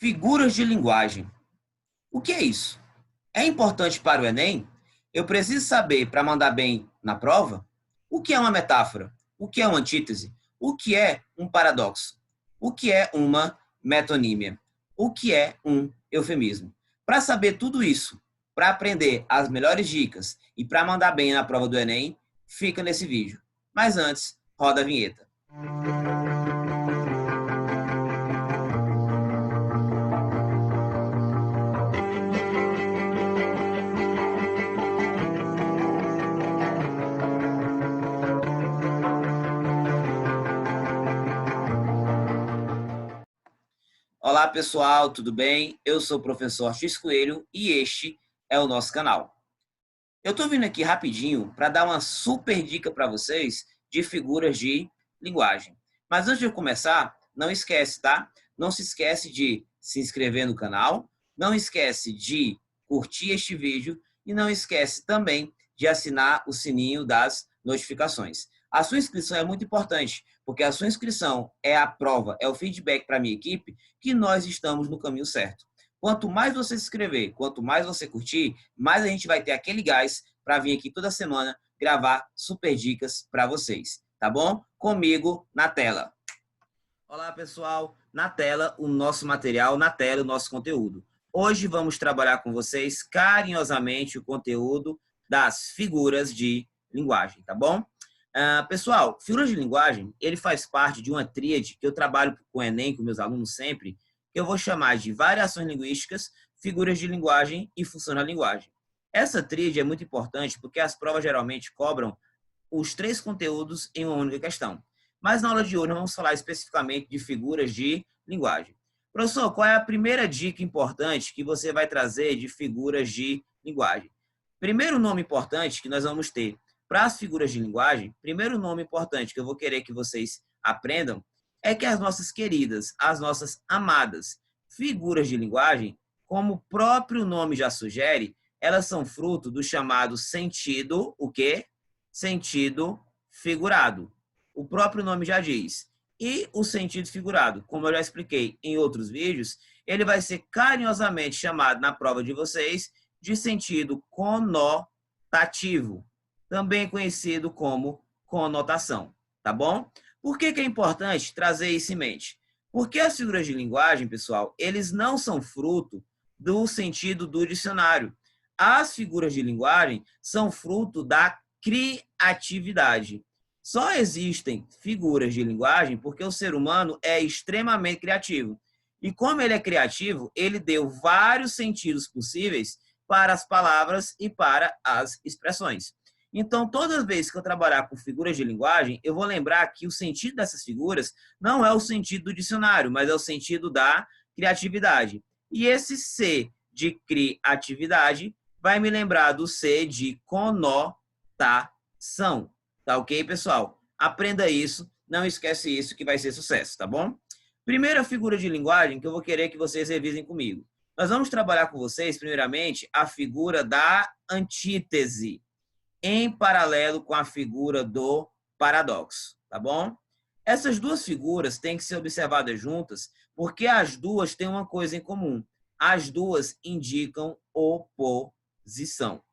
Figuras de linguagem. O que é isso? É importante para o Enem? Eu preciso saber para mandar bem na prova? O que é uma metáfora? O que é uma antítese? O que é um paradoxo? O que é uma metonímia? O que é um eufemismo? Para saber tudo isso, para aprender as melhores dicas e para mandar bem na prova do Enem, fica nesse vídeo. Mas antes, roda a vinheta. Olá pessoal, tudo bem? Eu sou o professor X Coelho e este é o nosso canal. Eu estou vindo aqui rapidinho para dar uma super dica para vocês de figuras de linguagem. Mas antes de eu começar, não esquece, tá? Não se esquece de se inscrever no canal, não esquece de curtir este vídeo e não esquece também de assinar o sininho das notificações. A sua inscrição é muito importante, porque a sua inscrição é a prova, é o feedback para a minha equipe que nós estamos no caminho certo. Quanto mais você se inscrever, quanto mais você curtir, mais a gente vai ter aquele gás para vir aqui toda semana gravar super dicas para vocês, tá bom? Comigo na tela. Olá, pessoal. Na tela, o nosso material, na tela, o nosso conteúdo. Hoje vamos trabalhar com vocês carinhosamente o conteúdo das figuras de linguagem, tá bom? Pessoal, figuras de linguagem, ele faz parte de uma tríade que eu trabalho com o Enem, com meus alunos sempre, que eu vou chamar de variações linguísticas, figuras de linguagem e função da linguagem. Essa tríade é muito importante porque as provas geralmente cobram os três conteúdos em uma única questão. Mas na aula de hoje nós vamos falar especificamente de figuras de linguagem. Professor, qual é a primeira dica importante que você vai trazer de figuras de linguagem? Primeiro nome importante que nós vamos ter para as figuras de linguagem, primeiro nome importante que eu vou querer que vocês aprendam é que as nossas queridas, as nossas amadas figuras de linguagem, como o próprio nome já sugere, elas são fruto do chamado sentido, o quê? Sentido figurado. O próprio nome já diz. E o sentido figurado, como eu já expliquei em outros vídeos, ele vai ser carinhosamente chamado na prova de vocês de sentido conotativo, também conhecido como conotação, tá bom? Por que é importante trazer isso em mente? Porque as figuras de linguagem, pessoal, eles não são fruto do sentido do dicionário. As figuras de linguagem são fruto da criatividade. Só existem figuras de linguagem porque o ser humano é extremamente criativo. E como ele é criativo, ele deu vários sentidos possíveis para as palavras e para as expressões. Então, todas as vezes que eu trabalhar com figuras de linguagem, eu vou lembrar que o sentido dessas figuras não é o sentido do dicionário, mas é o sentido da criatividade. E esse C de criatividade vai me lembrar do C de conotação. Tá ok, pessoal? Aprenda isso, não esquece isso que vai ser sucesso, tá bom? Primeira figura de linguagem que eu vou querer que vocês revisem comigo. Nós vamos trabalhar com vocês, primeiramente, a figura da antítese, em paralelo com a figura do paradoxo, tá bom? Essas duas figuras têm que ser observadas juntas, porque as duas têm uma coisa em comum. As duas indicam oposição.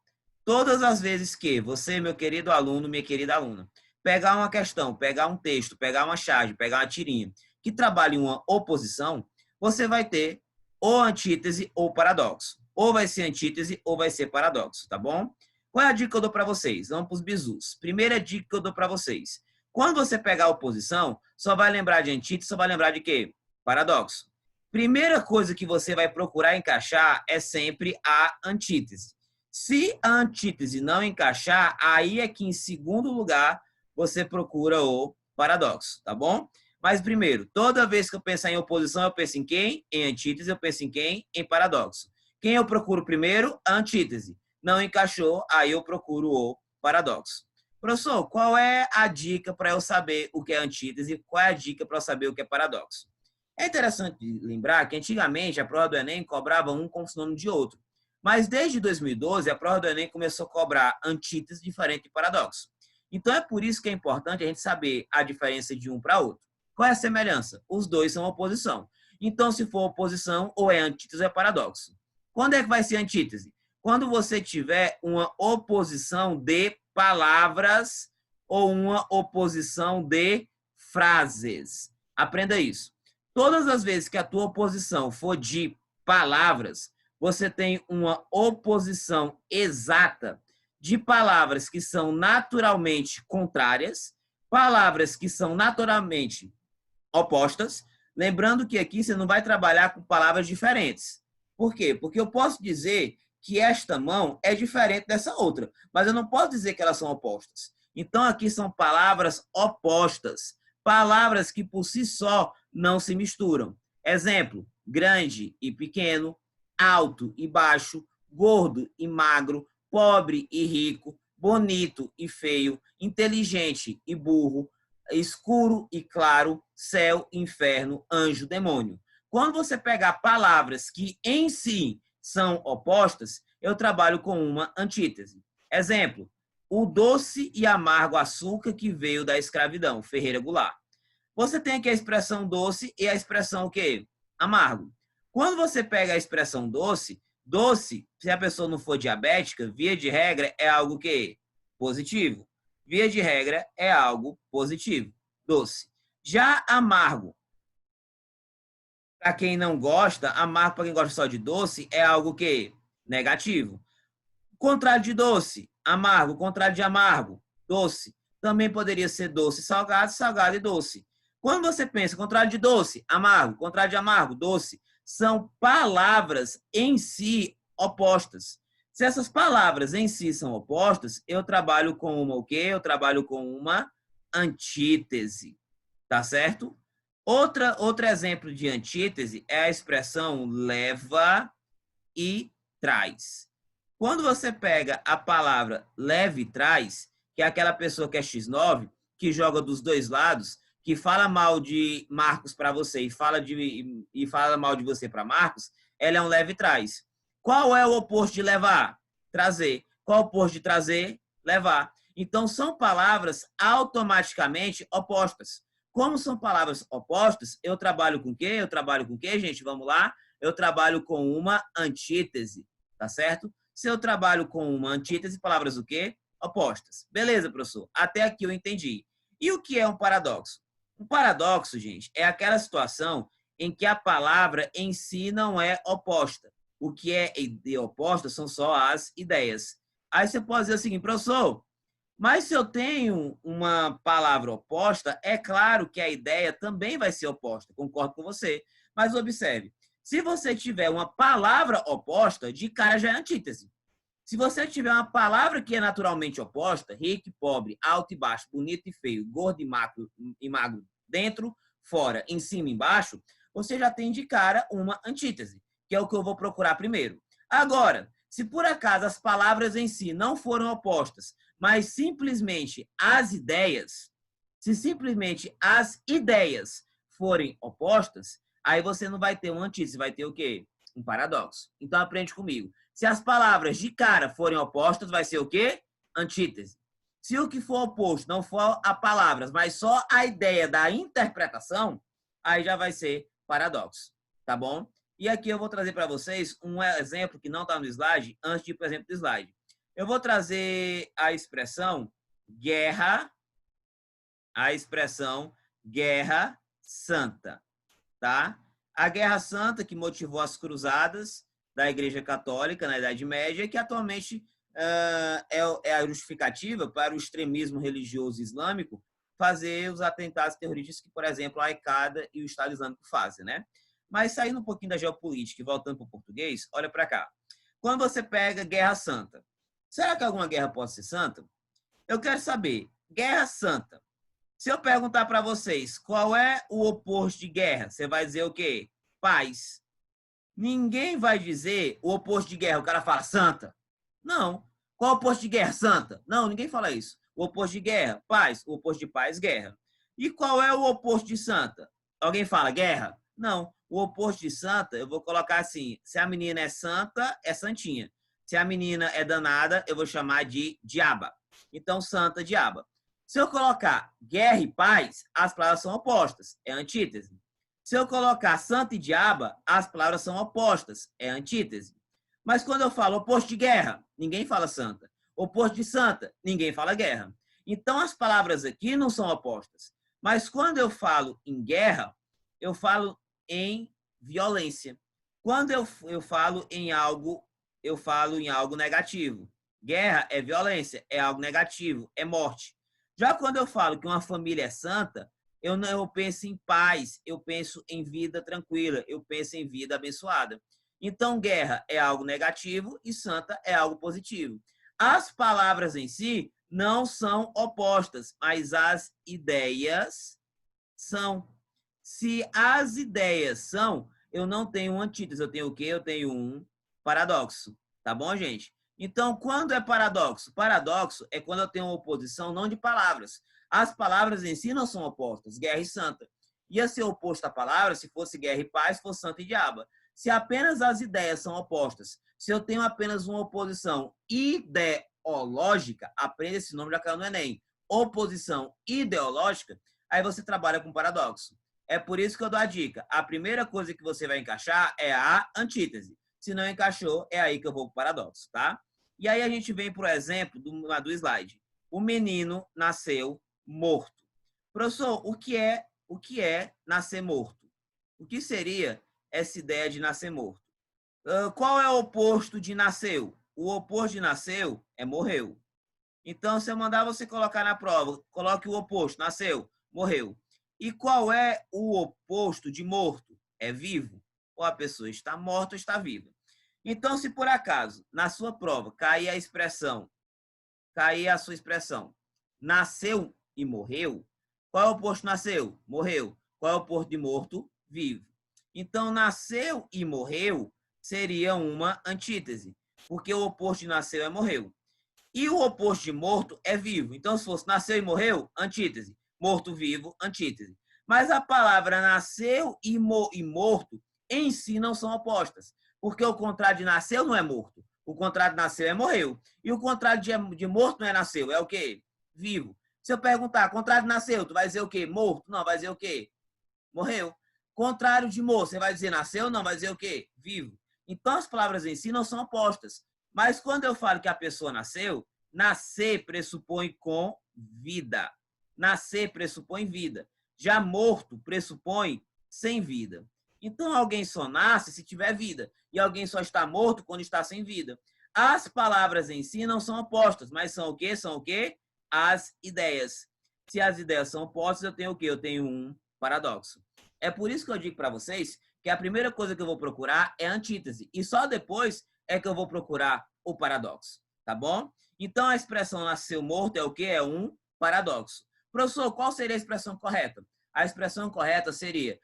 Todas as vezes que você, meu querido aluno, minha querida aluna, pegar uma questão, pegar um texto, pegar uma charge, pegar uma tirinha, que trabalhe uma oposição, você vai ter ou antítese ou paradoxo. Ou vai ser antítese ou vai ser paradoxo, tá bom? Qual é a dica que eu dou para vocês? Vamos para os bizus. Primeira dica que eu dou para vocês. Quando você pegar a oposição, só vai lembrar de antítese, só vai lembrar de quê? Paradoxo. Primeira coisa que você vai procurar encaixar é sempre a antítese. Se a antítese não encaixar, aí é que em segundo lugar você procura o paradoxo, tá bom? Mas primeiro, toda vez que eu pensar em oposição, eu penso em quem? Em antítese, eu penso em quem? Em paradoxo. Quem eu procuro primeiro? A antítese. Não encaixou, aí eu procuro o paradoxo. Professor, qual é a dica para eu saber o que é antítese? Qual é a dica para eu saber o que é paradoxo? É interessante lembrar que antigamente a prova do Enem cobrava um como sinônimo de outro. Mas desde 2012, a prova do Enem começou a cobrar antítese diferente de paradoxo. Então é por isso que é importante a gente saber a diferença de um para outro. Qual é a semelhança? Os dois são oposição. Então, se for oposição, ou é antítese ou é paradoxo. Quando é que vai ser antítese? Quando você tiver uma oposição de palavras ou uma oposição de frases. Aprenda isso. Todas as vezes que a tua oposição for de palavras, você tem uma oposição exata de palavras que são naturalmente contrárias, palavras que são naturalmente opostas. Lembrando que aqui você não vai trabalhar com palavras diferentes. Por quê? Porque eu posso dizer que esta mão é diferente dessa outra, mas eu não posso dizer que elas são opostas. Então, aqui são palavras opostas, palavras que por si só não se misturam. Exemplo, grande e pequeno, alto e baixo, gordo e magro, pobre e rico, bonito e feio, inteligente e burro, escuro e claro, céu, inferno, anjo, demônio. Quando você pegar palavras que em si são opostas, eu trabalho com uma antítese. Exemplo, o doce e amargo açúcar que veio da escravidão, Ferreira Goulart. Você tem aqui a expressão doce e a expressão o quê? Amargo. Quando você pega a expressão doce, doce, se a pessoa não for diabética, via de regra, é algo que positivo. Via de regra, é algo positivo. Doce. Já amargo, para quem não gosta, amargo para quem gosta só de doce, é algo que negativo. Contrário de doce, amargo. Contrário de amargo, doce. Também poderia ser doce, salgado, salgado e doce. Quando você pensa contrário de doce, amargo, contrário de amargo, doce, são palavras em si opostas. Se essas palavras em si são opostas, eu trabalho com uma o quê? Eu trabalho com uma antítese, tá certo? Outro exemplo de antítese é a expressão leva e traz. Quando você pega a palavra leva e traz, que é aquela pessoa que é X9, que joga dos dois lados, que fala mal de Marcos para você e fala mal de você para Marcos, ela é um leva e traz. Qual é o oposto de levar? Trazer. Qual é o oposto de trazer? Levar. Então, são palavras automaticamente opostas. Como são palavras opostas, eu trabalho com o quê? Eu trabalho com o quê, gente? Vamos lá? Eu trabalho com uma antítese, tá certo? Se eu trabalho com uma antítese, palavras o quê? Opostas. Beleza, professor? Até aqui eu entendi. E o que é um paradoxo? Um paradoxo, gente, é aquela situação em que a palavra em si não é oposta. O que é oposta são só as ideias. Aí você pode dizer o seguinte, professor, mas se eu tenho uma palavra oposta, é claro que a ideia também vai ser oposta. Concordo com você. Mas observe, se você tiver uma palavra oposta, de cara já é antítese. Se você tiver uma palavra que é naturalmente oposta, rico e pobre, alto e baixo, bonito e feio, gordo e magro, dentro, fora, em cima e embaixo, você já tem de cara uma antítese, que é o que eu vou procurar primeiro. Agora, se por acaso as palavras em si não foram opostas, mas simplesmente as ideias, se simplesmente as ideias forem opostas, aí você não vai ter uma antítese, vai ter o quê? Um paradoxo. Então aprende comigo. Se as palavras de cara forem opostas, vai ser o quê? Antítese. Se o que for oposto não for a palavras, mas só a ideia da interpretação, aí já vai ser paradoxo, tá bom? E aqui eu vou trazer para vocês um exemplo que não está no slide, antes de ir para o exemplo do slide. Eu vou trazer a expressão guerra santa, tá? A guerra santa que motivou as cruzadas da Igreja Católica na Idade Média, que atualmente é a justificativa para o extremismo religioso islâmico fazer os atentados terroristas que, por exemplo, a Al-Qaeda e o Estado Islâmico fazem, né? Mas saindo um pouquinho da geopolítica e voltando para o português, olha para cá. Quando você pega Guerra Santa, será que alguma guerra pode ser santa? Eu quero saber, Guerra Santa. Se eu perguntar para vocês qual é o oposto de guerra, você vai dizer o quê? Paz. Ninguém vai dizer o oposto de guerra. O cara fala santa. Não. Qual é o oposto de guerra? Santa. Não, ninguém fala isso. O oposto de guerra? Paz. O oposto de paz? Guerra. E qual é o oposto de santa? Alguém fala guerra? Não. O oposto de santa, eu vou colocar assim. Se a menina é santa, é santinha. Se a menina é danada, eu vou chamar de diaba. Então, santa, diaba. Se eu colocar guerra e paz, as palavras são opostas. É antítese. Se eu colocar santa e diaba, as palavras são opostas, é antítese. Mas quando eu falo oposto de guerra, ninguém fala santa. Oposto de santa, ninguém fala guerra. Então as palavras aqui não são opostas. Mas quando eu falo em guerra, eu falo em violência. Quando eu falo em algo negativo. Guerra é violência, é algo negativo, é morte. Já quando eu falo que uma família é santa, eu penso em paz, eu penso em vida tranquila, eu penso em vida abençoada. Então, guerra é algo negativo e santa é algo positivo. As palavras em si não são opostas, mas as ideias são. Se as ideias são, eu não tenho um antítese, eu tenho o quê? Eu tenho um paradoxo. Tá bom, gente? Então, quando é paradoxo? Paradoxo é quando eu tenho uma oposição não de palavras. As palavras em si não são opostas, guerra e santa. Ia ser oposto à palavra se fosse guerra e paz, fosse santa e diaba. Se apenas as ideias são opostas, se eu tenho apenas uma oposição ideológica, aprenda esse nome, já caiu no Enem, oposição ideológica, aí você trabalha com paradoxo. É por isso que eu dou a dica. A primeira coisa que você vai encaixar é a antítese. Se não encaixou, é aí que eu vou para o paradoxo, tá? E aí a gente vem para o exemplo do slide. O menino nasceu morto. Professor, o que é nascer morto? O que seria essa ideia de nascer morto? Qual é o oposto de nasceu? O oposto de nasceu é morreu. Então, se eu mandar você colocar na prova, coloque o oposto, nasceu, morreu. E qual é o oposto de morto? É vivo. Ou a pessoa está morta ou está viva. Então, se por acaso, na sua prova, cair a sua expressão, nasceu e morreu, qual é o oposto de nasceu? Morreu. Qual é o oposto de morto? Vivo. Então, nasceu e morreu seria uma antítese, porque o oposto de nasceu é morreu. E o oposto de morto é vivo. Então, se fosse nasceu e morreu, antítese. Morto, vivo, antítese. Mas a palavra nasceu e morto em si não são opostas. Porque o contrário de nasceu não é morto. O contrário de nasceu é morreu. E o contrário de morto não é nasceu. É o quê? Vivo. Se eu perguntar, contrário de nasceu, tu vai dizer o quê? Morto? Não, vai dizer o quê? Morreu. Contrário de morto, você vai dizer nasceu? Não, vai dizer o quê? Vivo. Então, as palavras em si não são opostas. Mas quando eu falo que a pessoa nasceu, nascer pressupõe com vida. Nascer pressupõe vida. Já morto pressupõe sem vida. Então, alguém só nasce se tiver vida. E alguém só está morto quando está sem vida. As palavras em si não são opostas, mas são o quê? São o quê? As ideias. Se as ideias são opostas, eu tenho o quê? Eu tenho um paradoxo. É por isso que eu digo para vocês que a primeira coisa que eu vou procurar é a antítese. E só depois é que eu vou procurar o paradoxo, tá bom? Então, a expressão nasceu morto é o quê? É um paradoxo. Professor, qual seria a expressão correta? A expressão correta seria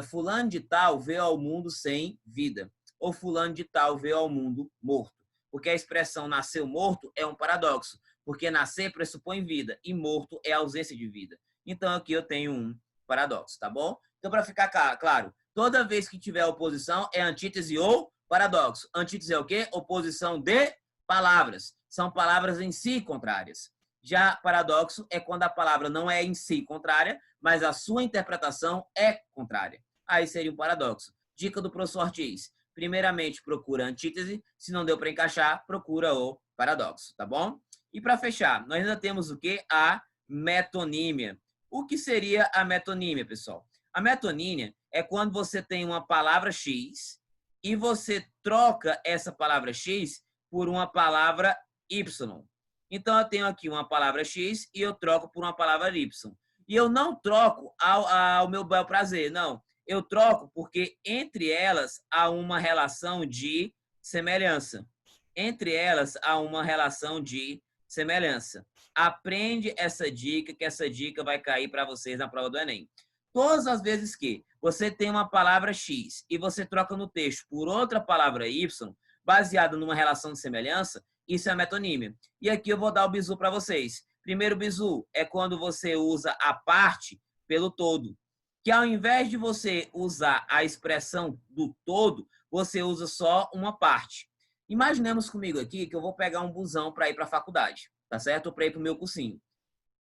fulano de tal veio ao mundo sem vida. Ou fulano de tal veio ao mundo morto. Porque a expressão nasceu morto é um paradoxo. Porque nascer pressupõe vida e morto é ausência de vida. Então, aqui eu tenho um paradoxo, tá bom? Então, para ficar claro, toda vez que tiver oposição, é antítese ou paradoxo. Antítese é o quê? Oposição de palavras. São palavras em si contrárias. Já paradoxo é quando a palavra não é em si contrária, mas a sua interpretação é contrária. Aí seria um paradoxo. Dica do professor Ortiz. Primeiramente, procura a antítese. Se não deu para encaixar, procura o paradoxo, tá bom? E para fechar, nós ainda temos o quê? A metonímia. O que seria a metonímia, pessoal? A metonímia é quando você tem uma palavra X e você troca essa palavra X por uma palavra Y. Então, eu tenho aqui uma palavra X e eu troco por uma palavra Y. E eu não troco ao meu bel prazer, não. Eu troco porque entre elas há uma relação de semelhança. Entre elas há uma relação de semelhança. Aprende essa dica, que essa dica vai cair para vocês na prova do Enem. Todas as vezes que você tem uma palavra X e você troca no texto por outra palavra Y, baseada numa relação de semelhança, isso é metonímia. E aqui eu vou dar o bizu para vocês. Primeiro bizu é quando você usa a parte pelo todo. Que ao invés de você usar a expressão do todo, você usa só uma parte. Imaginemos comigo aqui que eu vou pegar um busão para ir para a faculdade, tá certo? Ou para ir para o meu cursinho.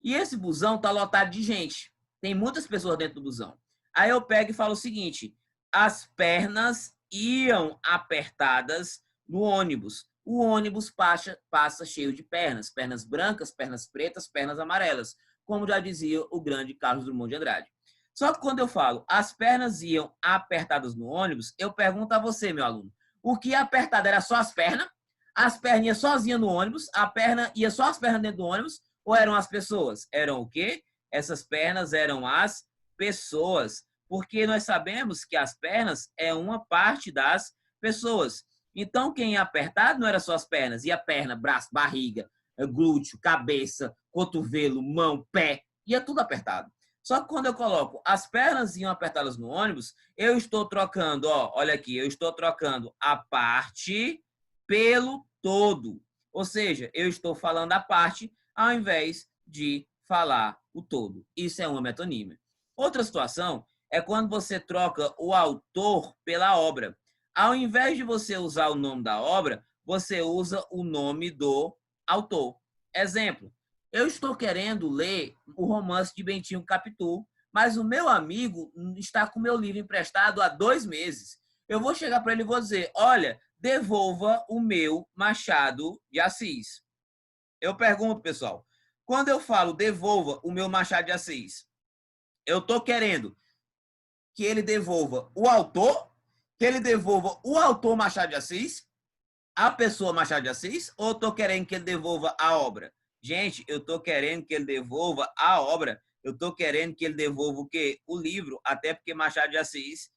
E esse busão está lotado de gente. Tem muitas pessoas dentro do busão. Aí eu pego e falo o seguinte: as pernas iam apertadas no ônibus. O ônibus passa cheio de pernas, pernas brancas, pernas pretas, pernas amarelas, como já dizia o grande Carlos Drummond de Andrade. Só que quando eu falo as pernas iam apertadas no ônibus, eu pergunto a você, meu aluno, o que apertado era só as pernas? As perninhas sozinhas no ônibus, a perna ia só as pernas dentro do ônibus, ou eram as pessoas? Eram o quê? Essas pernas eram as pessoas, porque nós sabemos que as pernas é uma parte das pessoas. Então, quem ia apertado não era só as pernas, ia perna, braço, barriga, glúteo, cabeça, cotovelo, mão, pé, ia tudo apertado. Só que quando eu coloco as pernas iam apertadas no ônibus, eu estou trocando, ó, olha aqui, eu estou trocando a parte pelo todo. Ou seja, eu estou falando a parte ao invés de falar o todo. Isso é uma metonímia. Outra situação é quando você troca o autor pela obra. Ao invés de você usar o nome da obra, você usa o nome do autor. Exemplo, eu estou querendo ler o romance de Bentinho Capitu, mas o meu amigo está com o meu livro emprestado há 2 meses. Eu vou chegar para ele e vou dizer, olha, devolva o meu Machado de Assis. Eu pergunto, pessoal, quando eu falo devolva o meu Machado de Assis, eu estou querendo que ele devolva o autor, que ele devolva o autor Machado de Assis, a pessoa Machado de Assis, ou estou querendo que ele devolva a obra? Gente, eu estou querendo que ele devolva a obra, eu estou querendo que ele devolva o quê? O livro, até porque Machado de Assis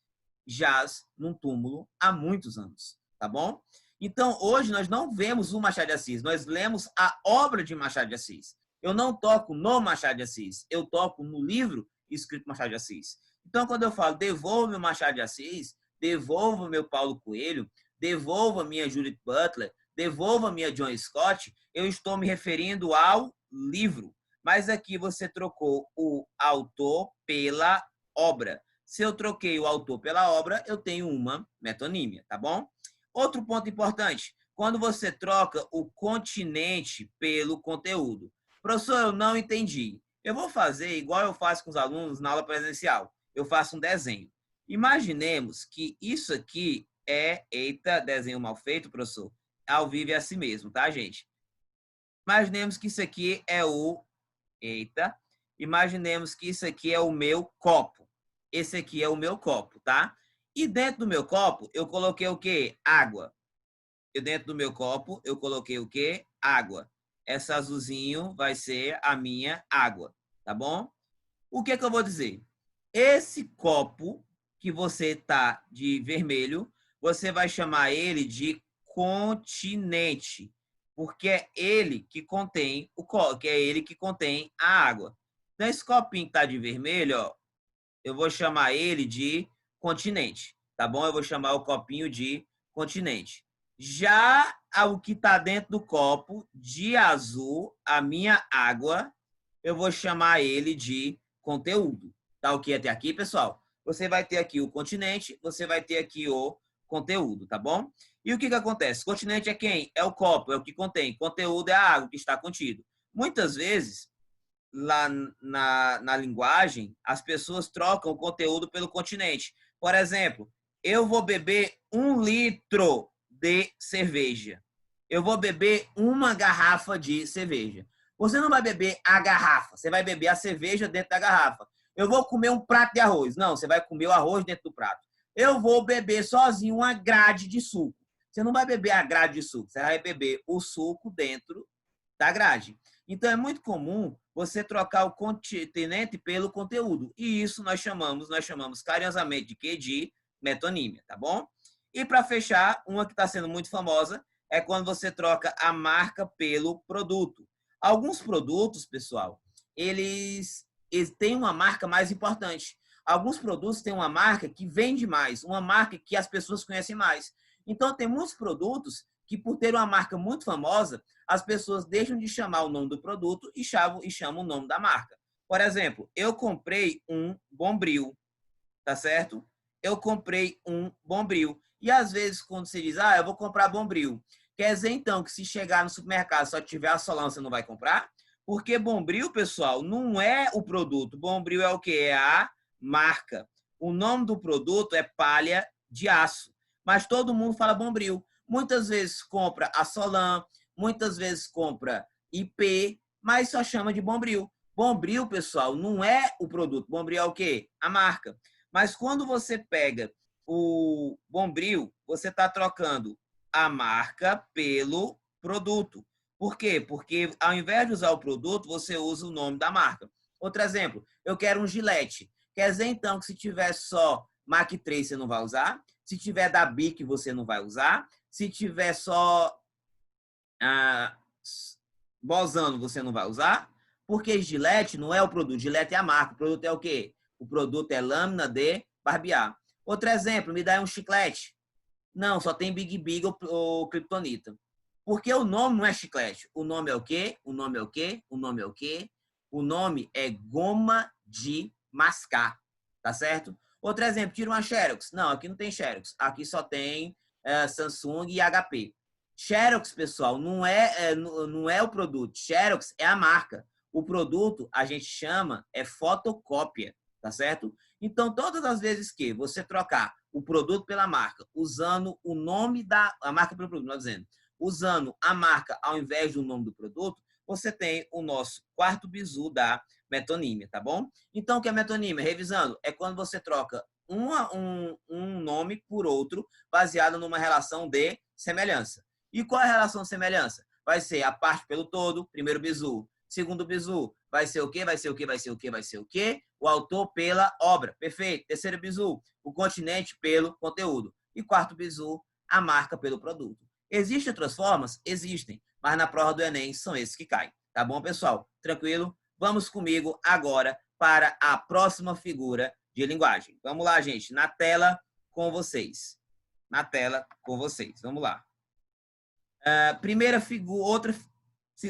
jaz num túmulo há muitos anos, tá bom? Então, hoje nós não vemos o Machado de Assis, nós lemos a obra de Machado de Assis. Eu não toco no Machado de Assis, eu toco no livro escrito Machado de Assis. Então, quando eu falo devolva o Machado de Assis, devolva o meu Paulo Coelho, devolva minha Judith Butler, devolva minha John Scott, eu estou me referindo ao livro. Mas aqui você trocou o autor pela obra. Se eu troquei o autor pela obra, eu tenho uma metonímia, tá bom? Outro ponto importante, quando você troca o continente pelo conteúdo. Professor, eu não entendi. Eu vou fazer igual eu faço com os alunos na aula presencial. Eu faço um desenho. Imaginemos que isso aqui eita, desenho mal feito, professor. Ao vivo é assim mesmo, tá, gente? Imaginemos que isso aqui é imaginemos que isso aqui é o meu copo. Esse aqui é o meu copo, tá? E dentro do meu copo, eu coloquei o quê? Água. E dentro do meu copo, eu coloquei o quê? Água. Essa azulzinho vai ser a minha água, tá bom? O que eu vou dizer? Esse copo que você tá de vermelho, você vai chamar ele de continente, porque é ele que contém a água. Então, esse copinho que tá de vermelho, ó, eu vou chamar ele de continente, tá bom? Eu vou chamar o copinho de continente. Já o que está dentro do copo de azul, a minha água, eu vou chamar ele de conteúdo. Tá o que até aqui, pessoal? Você vai ter aqui o continente, você vai ter aqui o conteúdo, tá bom? E o que acontece? Continente é quem? É o copo, é o que contém. Conteúdo é a água que está contido. Muitas vezes, lá na linguagem, as pessoas trocam o conteúdo pelo continente. Por exemplo, eu vou beber 1 litro de cerveja. Eu vou beber uma garrafa de cerveja. Você não vai beber a garrafa, você vai beber a cerveja dentro da garrafa. Eu vou comer um prato de arroz. Não, você vai comer o arroz dentro do prato. Eu vou beber sozinho uma grade de suco. Você não vai beber a grade de suco, você vai beber o suco dentro da grade. Então, é muito comum você trocar o continente pelo conteúdo. E isso nós chamamos carinhosamente de quê? De metonímia, tá bom? E para fechar, uma que está sendo muito famosa é quando você troca a marca pelo produto. Alguns produtos, pessoal, eles têm uma marca mais importante. Alguns produtos têm uma marca que vende mais, uma marca que as pessoas conhecem mais. Então, tem muitos produtos que, por ter uma marca muito famosa, as pessoas deixam de chamar o nome do produto e chamam o nome da marca. Por exemplo, eu comprei um Bombril, tá certo? Eu comprei um Bombril. E às vezes, quando você diz, eu vou comprar Bombril, quer dizer então que se chegar no supermercado só tiver a Solano, você não vai comprar? Porque Bombril, pessoal, não é o produto. Bombril é o quê? É a marca. o nome do produto é palha de aço, mas todo mundo fala Bombril. Muitas vezes compra a Solan, muitas vezes compra IP, mas só chama de Bombril. Bombril, pessoal, não é o produto. Bombril é o quê? A marca. Mas quando você pega o Bombril, você está trocando a marca pelo produto. Por quê? Porque ao invés de usar o produto, você usa o nome da marca. Outro exemplo, eu quero um Gillette. Quer dizer, então, que se tiver só Mac 3, você não vai usar. Se tiver da Bic, você não vai usar. Se tiver só Bosano, você não vai usar. Porque Gillette não é o produto. Gillette é a marca. O produto é o quê? O produto é lâmina de barbear. Outro exemplo, me dá um chiclete. Não, só tem Big Big ou Kryptonita. Porque o nome não é chiclete. O nome é o quê? O nome é o quê? O nome é o quê? O nome é goma de mascar. Tá certo? Outro exemplo, tira uma Xerox. Não, aqui não tem Xerox. Aqui só tem Samsung e HP. Xerox, pessoal, não é o produto. Xerox é a marca. O produto a gente chama fotocópia, tá certo? Então, todas as vezes que você trocar o produto pela marca, usando o nome da marca pelo produto, não dizendo, usando a marca ao invés do nome do produto, você tem o nosso quarto bizu da metonímia, tá bom? Então, o que é metonímia? Revisando, é quando você troca um nome por outro baseado numa relação de semelhança. E qual é a relação de semelhança? Vai ser a parte pelo todo, primeiro bizu. Segundo bizu, vai ser o quê? Vai ser o quê? Vai ser o quê? Vai ser o quê? O autor pela obra. Perfeito. Terceiro bizu, o continente pelo conteúdo. E quarto bizu, a marca pelo produto. Existem outras formas? Existem. Mas na prova do Enem são esses que caem. Tá bom, pessoal? Tranquilo? Vamos comigo agora para a próxima figura de linguagem. Vamos lá, gente. Na tela com vocês. Na tela com vocês. Vamos lá. Primeira figura,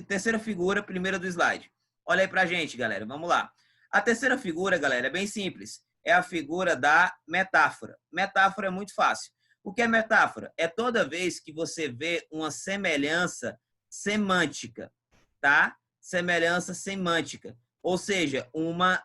terceira figura, primeira do slide. Olha aí pra gente, galera. Vamos lá. A terceira figura, galera, é bem simples. É a figura da metáfora. Metáfora é muito fácil. O que é metáfora? É toda vez que você vê uma semelhança semântica, tá? Semelhança semântica. Ou seja, uma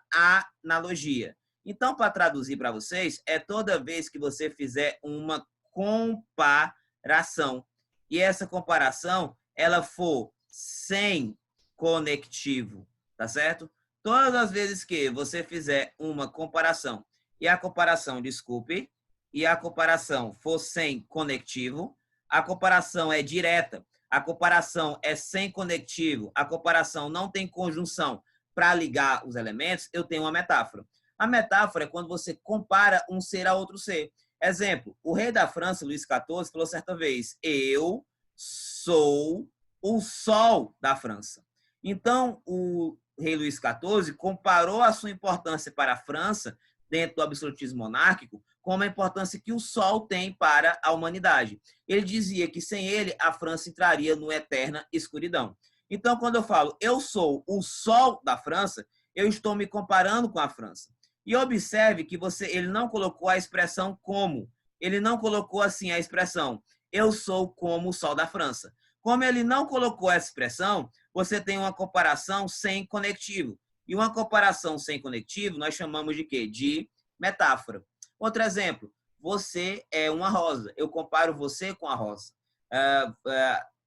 analogia. Então, para traduzir para vocês, é toda vez que você fizer uma comparação. E essa comparação, ela for sem conectivo, tá certo? Todas as vezes que você fizer uma comparação, e a comparação, desculpe, e a comparação for sem conectivo, a comparação é direta, a comparação é sem conectivo, a comparação não tem conjunção para ligar os elementos, eu tenho uma metáfora. A metáfora é quando você compara um ser a outro ser. Exemplo, o rei da França, Luís XIV, falou certa vez, eu sou o sol da França. Então, o rei Luís XIV comparou a sua importância para a França, dentro do absolutismo monárquico, com a importância que o sol tem para a humanidade. Ele dizia que sem ele, a França entraria numa eterna escuridão. Então, quando eu falo, eu sou o sol da França, eu estou me comparando com a França. E observe que ele não colocou a expressão como. Ele não colocou assim a expressão, eu sou como o sol da França. Como ele não colocou essa expressão, você tem uma comparação sem conectivo. E uma comparação sem conectivo, nós chamamos de quê? De metáfora. Outro exemplo, você é uma rosa. Eu comparo você com a rosa.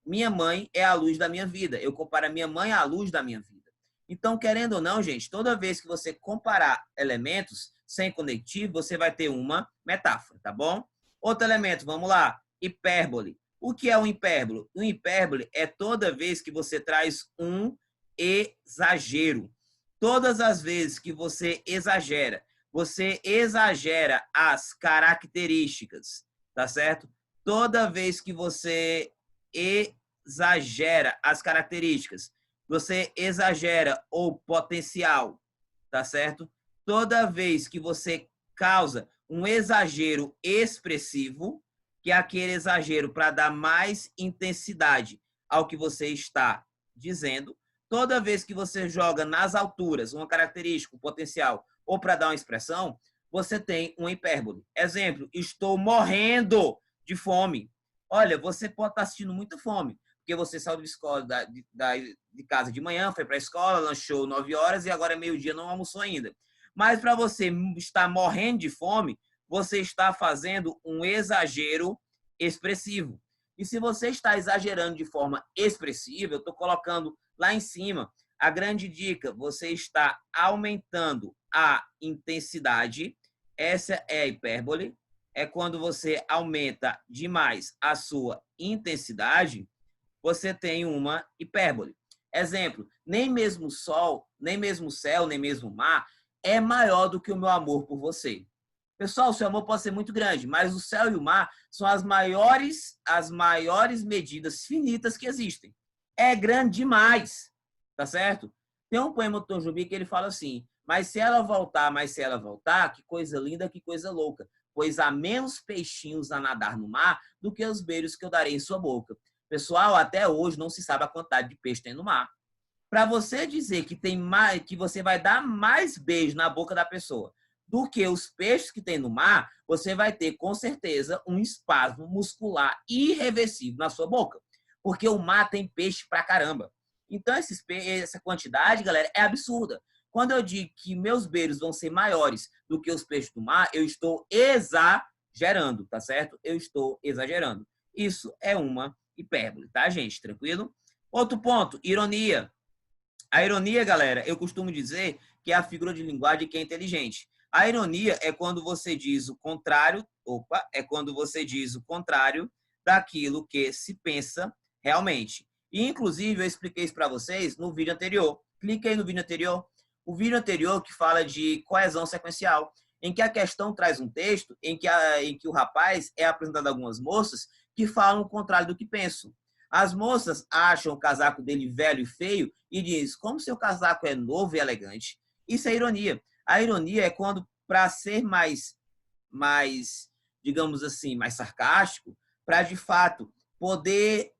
Minha mãe é a luz da minha vida. Eu comparo a minha mãe à luz da minha vida. Então, querendo ou não, gente, toda vez que você comparar elementos sem conectivo, você vai ter uma metáfora, tá bom? Outro elemento, vamos lá, hipérbole. O que é um hipérbole? Um hipérbole é toda vez que você traz um exagero. Todas as vezes que você exagera as características, tá certo? Toda vez que você exagera as características, você exagera o potencial, tá certo? Toda vez que você causa um exagero expressivo, que é aquele exagero para dar mais intensidade ao que você está dizendo, toda vez que você joga nas alturas uma característica, um potencial, ou para dar uma expressão, você tem uma hipérbole. Exemplo, estou morrendo de fome. Olha, você pode estar sentindo muita fome, porque você saiu de escola, de casa de manhã, foi para a escola, lanchou 9 horas e agora é meio-dia, não almoçou ainda. Mas para você estar morrendo de fome, você está fazendo um exagero expressivo. E se você está exagerando de forma expressiva, eu estou colocando lá em cima a grande dica, você está aumentando a intensidade. Essa é a hipérbole. É quando você aumenta demais a sua intensidade, você tem uma hipérbole. Exemplo, nem mesmo o sol, nem mesmo o céu, nem mesmo o mar é maior do que o meu amor por você. Pessoal, o seu amor pode ser muito grande, mas o céu e o mar são as maiores medidas finitas que existem. É grande demais, tá certo? Tem um poema do Tom Jobim que ele fala assim, mas se ela voltar, que coisa linda, que coisa louca, pois há menos peixinhos a nadar no mar do que os beijos que eu darei em sua boca. Pessoal, até hoje não se sabe a quantidade de peixe que tem no mar. Para você dizer que tem mais, que você vai dar mais beijo na boca da pessoa do que os peixes que tem no mar, você vai ter com certeza um espasmo muscular irreversível na sua boca, porque o mar tem peixe pra caramba. Então essa quantidade, galera, é absurda. Quando eu digo que meus beijos vão ser maiores do que os peixes do mar, eu estou exagerando, tá certo? Eu estou exagerando. Isso é uma hipérbole, tá, gente? Tranquilo? Outro ponto, ironia. A ironia, galera, eu costumo dizer que é a figura de linguagem que é inteligente. A ironia é quando você diz o contrário, é quando você diz o contrário daquilo que se pensa realmente. E, inclusive, eu expliquei isso para vocês no vídeo anterior. Clique aí no vídeo anterior. O vídeo anterior que fala de coesão sequencial, em que a questão traz um texto em que o rapaz é apresentado a algumas moças que falam o contrário do que pensam. As moças acham o casaco dele velho e feio e diz, como seu casaco é novo e elegante. Isso é ironia. A ironia é quando, para ser mais, digamos assim, mais sarcástico, para de fato poder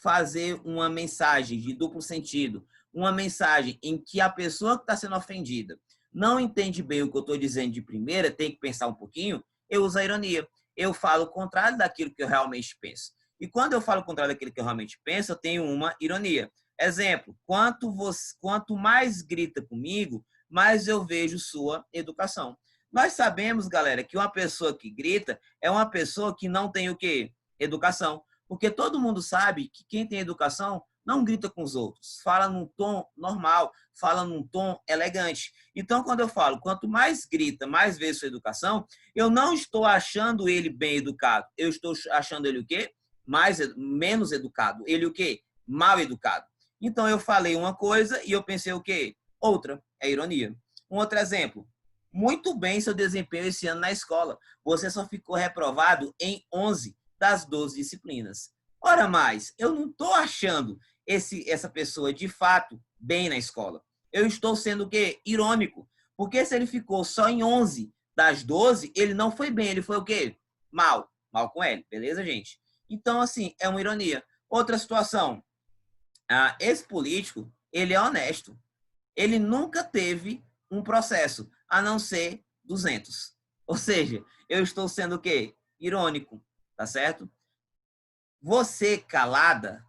fazer uma mensagem de duplo sentido, uma mensagem em que a pessoa que está sendo ofendida não entende bem o que eu estou dizendo de primeira, tem que pensar um pouquinho, eu uso a ironia. Eu falo o contrário daquilo que eu realmente penso. E quando eu falo o contrário daquilo que eu realmente penso, eu tenho uma ironia. Exemplo, quanto mais grita comigo, mais eu vejo sua educação. Nós sabemos, galera, que uma pessoa que grita é uma pessoa que não tem o quê? Educação. Porque todo mundo sabe que quem tem educação não grita com os outros, fala num tom normal, fala num tom elegante. Então, quando eu falo, quanto mais grita, mais vê sua educação, eu não estou achando ele bem educado, eu estou achando ele o quê? Menos educado. Ele o quê? Mal educado. Então, eu falei uma coisa e eu pensei o quê? Outra. É ironia. Um outro exemplo. Muito bem seu desempenho esse ano na escola. Você só ficou reprovado em 11 das 12 disciplinas. Ora mais, eu não estou achando essa pessoa de fato bem na escola. Eu estou sendo o quê? Irônico. Porque se ele ficou só em 11 das 12, ele não foi bem. Ele foi o quê? Mal. Mal com ele. Beleza, gente? Então, assim, é uma ironia. Outra situação. Esse político, ele é honesto. Ele nunca teve um processo, a não ser 200. Ou seja, eu estou sendo o quê? Irônico, tá certo? Você calada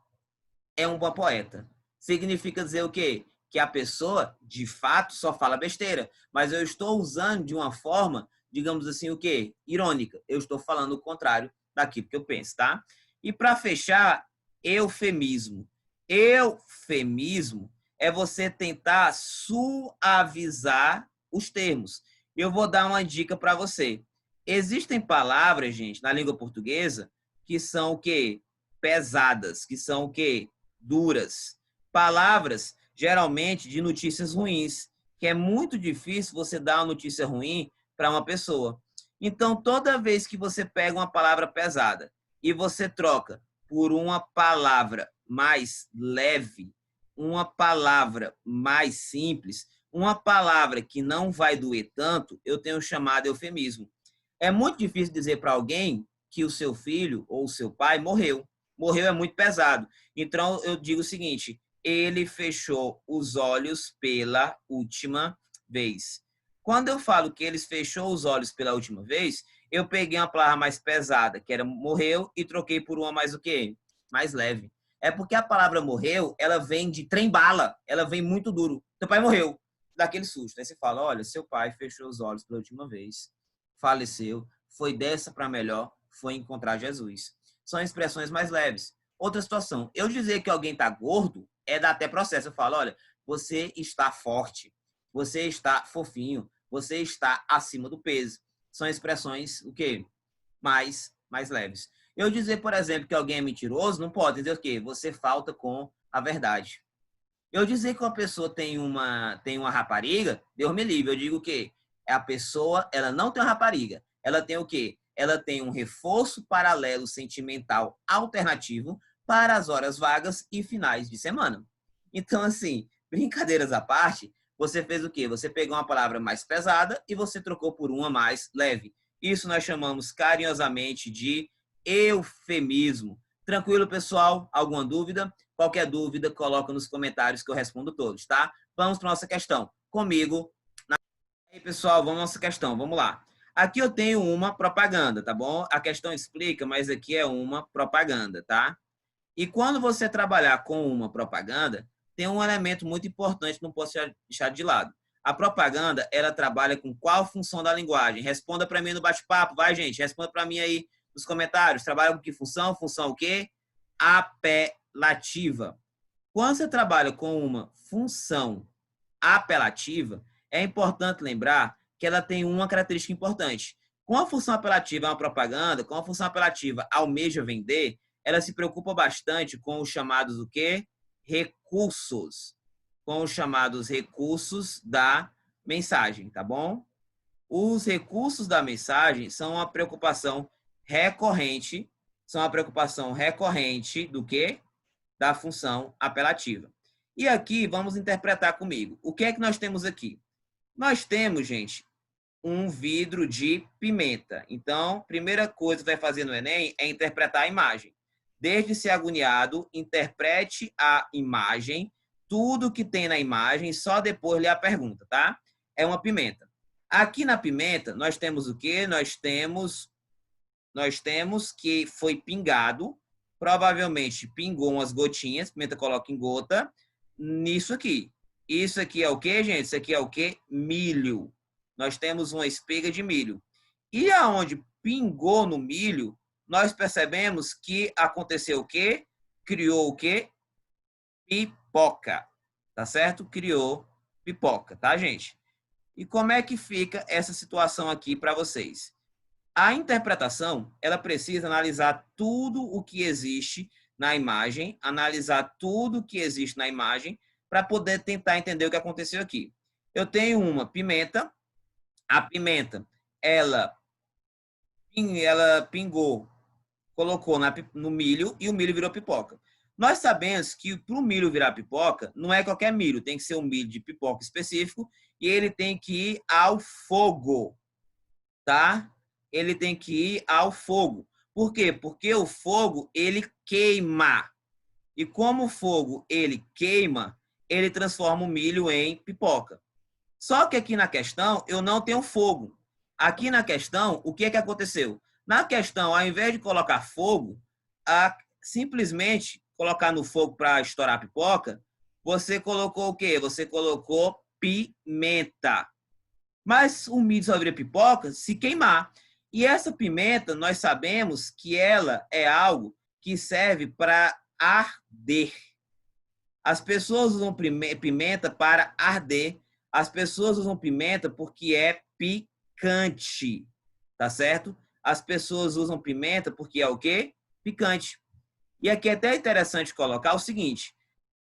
é um bom poeta. Significa dizer o quê? Que a pessoa, de fato, só fala besteira. Mas eu estou usando de uma forma, digamos assim, o quê? Irônica. Eu estou falando o contrário daquilo que eu penso, tá? E para fechar, eufemismo. Eufemismo é você tentar suavizar os termos. Eu vou dar uma dica para você. Existem palavras, gente, na língua portuguesa que são o quê? Pesadas, que são o quê? Duras. Palavras, geralmente, de notícias ruins, que é muito difícil você dar uma notícia ruim para uma pessoa. Então, toda vez que você pega uma palavra pesada e você troca por uma palavra mais leve, uma palavra mais simples, uma palavra que não vai doer tanto, eu tenho chamado eufemismo. É muito difícil dizer para alguém que o seu filho ou o seu pai morreu. Morreu é muito pesado. Então, eu digo o seguinte, ele fechou os olhos pela última vez. Quando eu falo que eles fechou os olhos pela última vez, eu peguei uma palavra mais pesada, que era morreu, e troquei por uma mais o quê? Mais leve. É porque a palavra morreu, ela vem de trem-bala, ela vem muito duro. Teu pai morreu. daquele susto. Aí você fala, olha, seu pai fechou os olhos pela última vez, faleceu, foi dessa para melhor, foi encontrar Jesus. São expressões mais leves. Outra situação, eu dizer que alguém está gordo é dar até processo. Eu falo, olha, você está forte, você está fofinho, você está acima do peso. São expressões, o quê? Mais leves. Eu dizer, por exemplo, que alguém é mentiroso, não pode dizer o quê? Você falta com a verdade. Eu dizer que uma pessoa tem uma rapariga, Deus me livre, eu digo o quê? A pessoa, ela não tem uma rapariga. Ela tem o quê? Ela tem um reforço paralelo sentimental alternativo para as horas vagas e finais de semana. Então, assim, brincadeiras à parte, você fez o quê? Você pegou uma palavra mais pesada e você trocou por uma mais leve. Isso nós chamamos carinhosamente de eufemismo. Tranquilo, pessoal? Alguma dúvida? Qualquer dúvida, coloca nos comentários que eu respondo todos, tá? Vamos para a nossa questão. Comigo. E aí, pessoal, vamos à nossa questão. Vamos lá. Aqui eu tenho uma propaganda, tá bom? A questão explica, mas aqui é uma propaganda, tá? E quando você trabalhar com uma propaganda, tem um elemento muito importante que não posso deixar de lado. A propaganda, ela trabalha com qual função da linguagem? Responda para mim no bate-papo, vai, gente. Responda para mim aí nos comentários. Trabalha com que função? Função o quê? Apelativa. Quando você trabalha com uma função apelativa, é importante lembrar que ela tem uma característica importante. Com a função apelativa é uma propaganda, com a função apelativa almeja vender, ela se preocupa bastante com os chamados o quê? Recursos. Com os chamados recursos da mensagem, tá bom? Os recursos da mensagem são uma preocupação recorrente, do quê? Da função apelativa. E aqui, vamos interpretar comigo. O que é que nós temos aqui? Nós temos, gente, um vidro de pimenta. Então, primeira coisa que vai fazer no Enem é interpretar a imagem. Desde ser agoniado, interprete a imagem, tudo que tem na imagem, só depois lê a pergunta, tá? É uma pimenta. Aqui na pimenta, nós temos o quê? Nós temos que foi pingado, provavelmente pingou umas gotinhas, pimenta coloca em gota, nisso aqui. Isso aqui é o quê, gente? Isso aqui é o quê? Milho. Nós temos uma espiga de milho. E aonde pingou no milho, nós percebemos que aconteceu o quê? Criou o quê? Pipoca. Tá certo? Criou pipoca, tá, gente? E como é que fica essa situação aqui para vocês? A interpretação, ela precisa analisar tudo o que existe na imagem, para poder tentar entender o que aconteceu aqui. Eu tenho uma pimenta, a pimenta, ela pingou, colocou no milho e o milho virou pipoca. Nós sabemos que para o milho virar pipoca, não é qualquer milho, tem que ser um milho de pipoca específico e ele tem que ir ao fogo, tá? Ele tem que ir ao fogo. Por quê? Porque o fogo, ele queima. E como o fogo, ele queima, ele transforma o milho em pipoca. Só que aqui na questão, eu não tenho fogo. Aqui na questão, o que é que aconteceu? Na questão, ao invés de colocar fogo, simplesmente colocar no fogo para estourar a pipoca, você colocou o quê? Você colocou pimenta. Mas o milho só vira pipoca se queimar. E essa pimenta, nós sabemos que ela é algo que serve para arder. As pessoas usam pimenta para arder. As pessoas usam pimenta porque é picante, tá certo? As pessoas usam pimenta porque é o quê? Picante. E aqui é até interessante colocar o seguinte,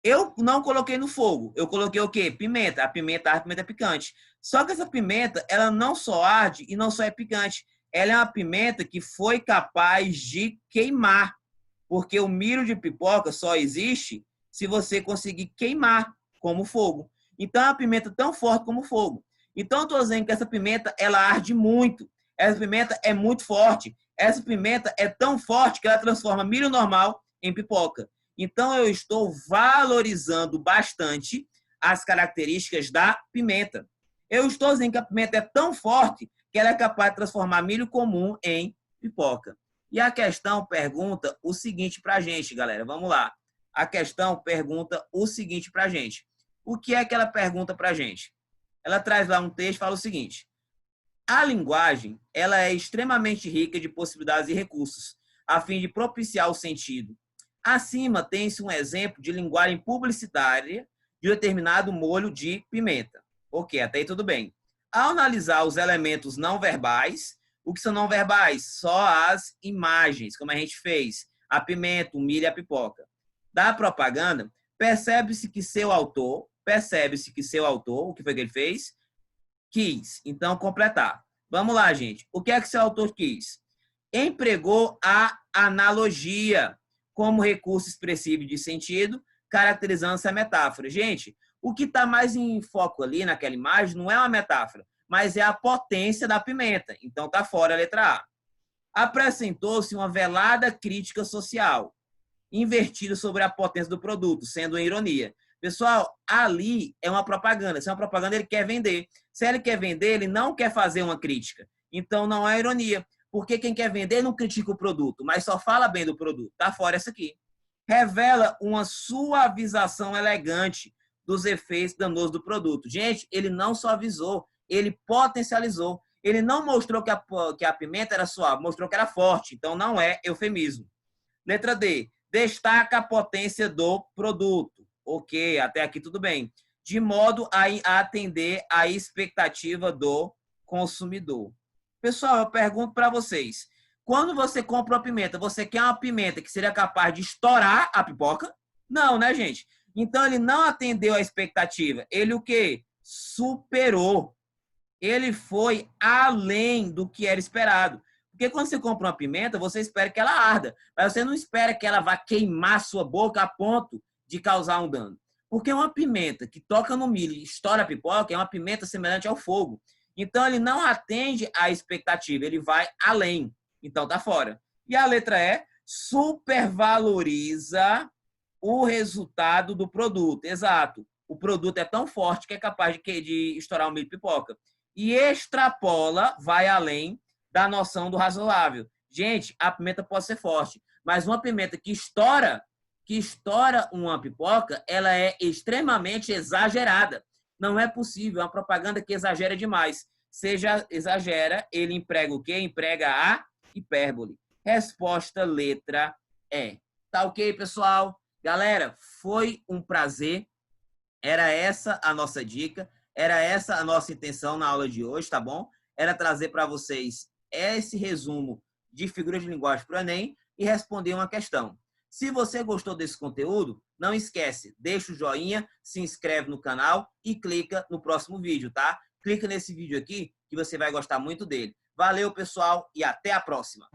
eu não coloquei no fogo, eu coloquei o quê? Pimenta. A pimenta é picante. Só que essa pimenta, ela não só arde e não só é picante. Ela é uma pimenta que foi capaz de queimar. Porque o milho de pipoca só existe se você conseguir queimar como fogo. Então, é uma pimenta tão forte como fogo. Então, eu estou dizendo que essa pimenta, ela arde muito. Essa pimenta é muito forte. Essa pimenta é tão forte que ela transforma milho normal em pipoca. Então, eu estou valorizando bastante as características da pimenta. Eu estou dizendo que a pimenta é tão forte que ela é capaz de transformar milho comum em pipoca. E a questão pergunta o seguinte para a gente, galera. Vamos lá. A questão pergunta o seguinte para a gente. O que é que ela pergunta para a gente? Ela traz lá um texto e fala o seguinte: a linguagem, ela é extremamente rica de possibilidades e recursos, a fim de propiciar o sentido. Acima tem-se um exemplo de linguagem publicitária de determinado molho de pimenta. Ok, até aí tudo bem. Ao analisar os elementos não verbais, o que são não verbais? Só as imagens, como a gente fez, a pimenta, o milho e a pipoca. Da propaganda, percebe-se que seu autor, o que foi que ele fez? Quis. Então, completar. Vamos lá, gente. O que é que seu autor quis? Empregou a analogia como recurso expressivo de sentido, caracterizando essa metáfora. Gente, o que está mais em foco ali naquela imagem não é uma metáfora, mas é a potência da pimenta. Então, está fora a letra A. Apresentou-se uma velada crítica social, invertida sobre a potência do produto, sendo uma ironia. Pessoal, ali é uma propaganda. Se é uma propaganda, ele quer vender. Se ele quer vender, ele não quer fazer uma crítica. Então, não é ironia. Porque quem quer vender não critica o produto, mas só fala bem do produto. Tá fora essa aqui. Revela uma suavização elegante dos efeitos danosos do produto. Gente, ele não suavizou, ele potencializou. Ele não mostrou que a pimenta era suave, mostrou que era forte. Então, não é eufemismo. Letra D. Destaca a potência do produto. Ok, até aqui tudo bem. De modo a atender à expectativa do consumidor. Pessoal, eu pergunto para vocês. Quando você compra uma pimenta, você quer uma pimenta que seria capaz de estourar a pipoca? Não, né, gente? Então, ele não atendeu à expectativa. Ele o quê? Superou. Ele foi além do que era esperado. Porque quando você compra uma pimenta, você espera que ela arda, mas você não espera que ela vá queimar sua boca a ponto de causar um dano. Porque uma pimenta que toca no milho e estoura a pipoca é uma pimenta semelhante ao fogo. Então, ele não atende à expectativa, ele vai além. Então, tá fora. E a letra E, supervaloriza o resultado do produto. Exato. O produto é tão forte que é capaz de estourar um milho e pipoca. E extrapola, vai além da noção do razoável. Gente, a pimenta pode ser forte, mas uma pimenta que estoura uma pipoca, ela é extremamente exagerada. Não é possível, é uma propaganda que exagera demais. Seja exagera, ele emprega o quê? Emprega a hipérbole. Resposta letra E. Tá ok, pessoal? Galera, foi um prazer. Era essa a nossa dica, era essa a nossa intenção na aula de hoje, tá bom? Era trazer para vocês esse resumo de figuras de linguagem para o Enem e responder uma questão. Se você gostou desse conteúdo, não esquece, deixa o joinha, se inscreve no canal e clica no próximo vídeo, tá? Clica nesse vídeo aqui que você vai gostar muito dele. Valeu, pessoal, e até a próxima!